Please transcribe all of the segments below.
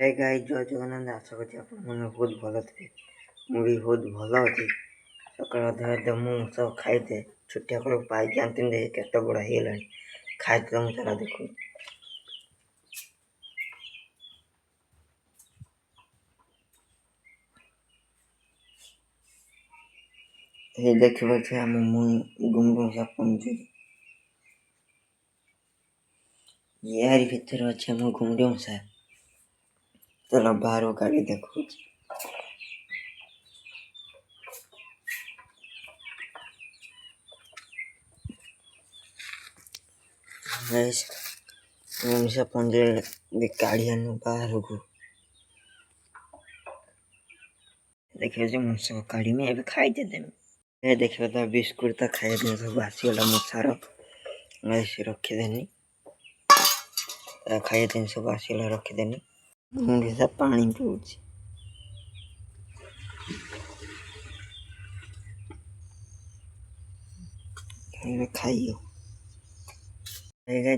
Hey guys जय जगन्नाथ आशा करছি ଆପଣମାନେ ବହୁତ ଭଲ ଥିବେ। ମୁଁ ବି ବହୁତ ଭଲ ଅଛି। ସକାଳ ଅଧରେ ମୁଁ ସବୁ ଖାଇତେ ଛୋଟିଆ କଳକୁ ପାଇକି ଆଣିଥିଲି କେତେ ବଡ଼ ହେଇଗଲାଣି। ଖାଇତେ ମୁଁ ତାରା ଦେଖୁ हे ଦେଖିପାରୁଥିବେ ଆମ ମୁଁ ଗୁଣ୍ଡୁସା ପଞ୍ଜୁରୀ ୟାରି ଭିତରେ ଅଛି ଆମ ଗୁଣ୍ଡୁସା। ଚାଲ ବାହାରୁ ଗାଡ଼ି ଦେଖଉଛି। गाइस गुंडूसा पଞ୍ଜୁରୀ କାଢ଼ି ଆଣୁ ବାହାରକୁ। ଦେଖିବେ ଯେ ମୁଁ ସବୁ କାଢ଼ିମି ଏବେ ଖାଇତେ ଦେମି। ଏ ଦେଖିବା ତ ବିସ୍କୁଟ ତ ଖାଇବା ପାଇଁ ସବୁ ଆସିଗଲା ମଶାର ରଖିଦେନି ଖାଇବା ଜିନିଷ ସବୁ ଆସିଗଲା ରଖିଦେନି। ଗୁଣ୍ଡୁସା ପାଣି ପିଉଛି। ଏବେ ଖାଇବ।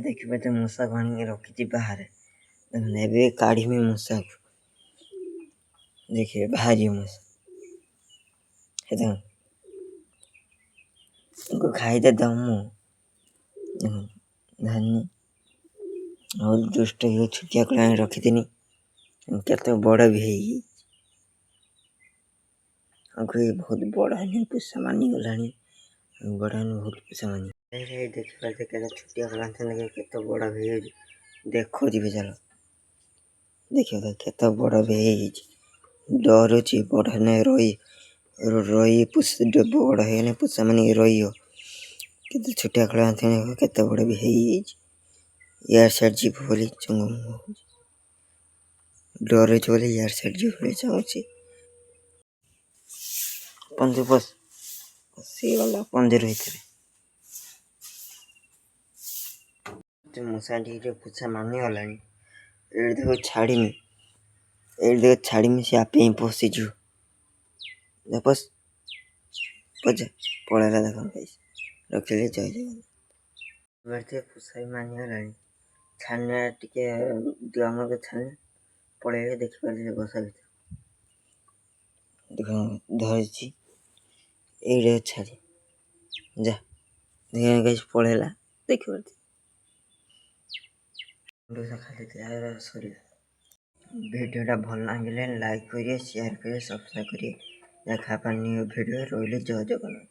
ଦେଖିବେ ତ ମଶା ଆଣିକି ରଖିଛି ବାହାରେ। ଏବେ କାଢ଼ିମି ମଶାକୁ। ଦେଖିବେ ବାହାରିବ ମଶା। ତାଙ୍କୁ ଖାଇତେ ଦମୁ ଧାନି ବହୁତ ଦୁଷ୍ଟ ହେଇକି ଛୋଟିଆ କଳେ ଆଣି ରଖିଥିନି କେତେ ବଡ଼ ବି ହେଇଛି। ଆଙ୍କୁ ବହୁତ ବଡ଼ ହେନି ପୋଷା ମାନିଗଲାଣି। ବଡ଼ ହେନି ବହୁତ ପୋଷା ମାନି ଦେଖିପାରୁଥିବେ କେତେ ଛୋଟିଆ କଳେ ଆଣିଥିଲି କେତେ ବଡ଼ ବି ହେଇଯାଇଛି। ଦେଖୁଛି ବି ଚାଲ ଦେଖିବ କେତେ ବଡ଼ ବି ହେଇଯାଇଛି। ଡରୁଛି ବଡ଼ ହେନେ ରହି ବଡ଼ ହେଇଗଲେ ପୋଷା ମାନିକି ରହିବ। କେତେ ଛୋଟିଆ କଳେ ଆଣିଥିଲି କେତେ ବଡ଼ ବି ହେଇଯାଇଛି। ୟାର ସାଇଡ଼ ଯିବ ବୋଲି ଡରୁଛି ବୋଲି ୟାର ସାଇଡ଼ ଯିବ ବୋଲି ଚାହୁଁଛି। ପଞ୍ଜୁ ପଶିଗଲା ପଞ୍ଜୁରୀ ଭିତରେ। ମଶା ଟିକେ ପୋଷା ମାନିଗଲାଣି। ଏଇଠି ଦେଖ ଛାଡ଼ିମି ସେ ଆପେ ହିଁ ପଶିଯିବ। ପଳେଇଲା ଦେଖ ରଖିଲେ ଜୟ ଜଗନ୍ନାଥ। ପୋଷା ବି ମାନିଗଲାଣି। ଛାନିଆ ଟିକେ ଆମକୁ ଛାନିଆ ପଳେଇଲେ ଦେଖିପାରିଲେ ବସା ଭିତରେ ଦେଖ ଧରିଛି ଏଇଟା ଛାଡ଼ି ଯା ପଳେଇଲା ଦେଖିପାରୁଛି। ସରିଲା। ଭିଡ଼ିଓଟା ଭଲ ଲାଗିଲେ ଲାଇକ୍ କରିବେ, ସେୟାର କରିବେ, ସବସ୍କ୍ରାଇବ୍ କରିବେ। ଦେଖା ପାନି ଭିଡ଼ିଓ ରହିଲେ ଜୟ ଜଗନ୍ନାଥ।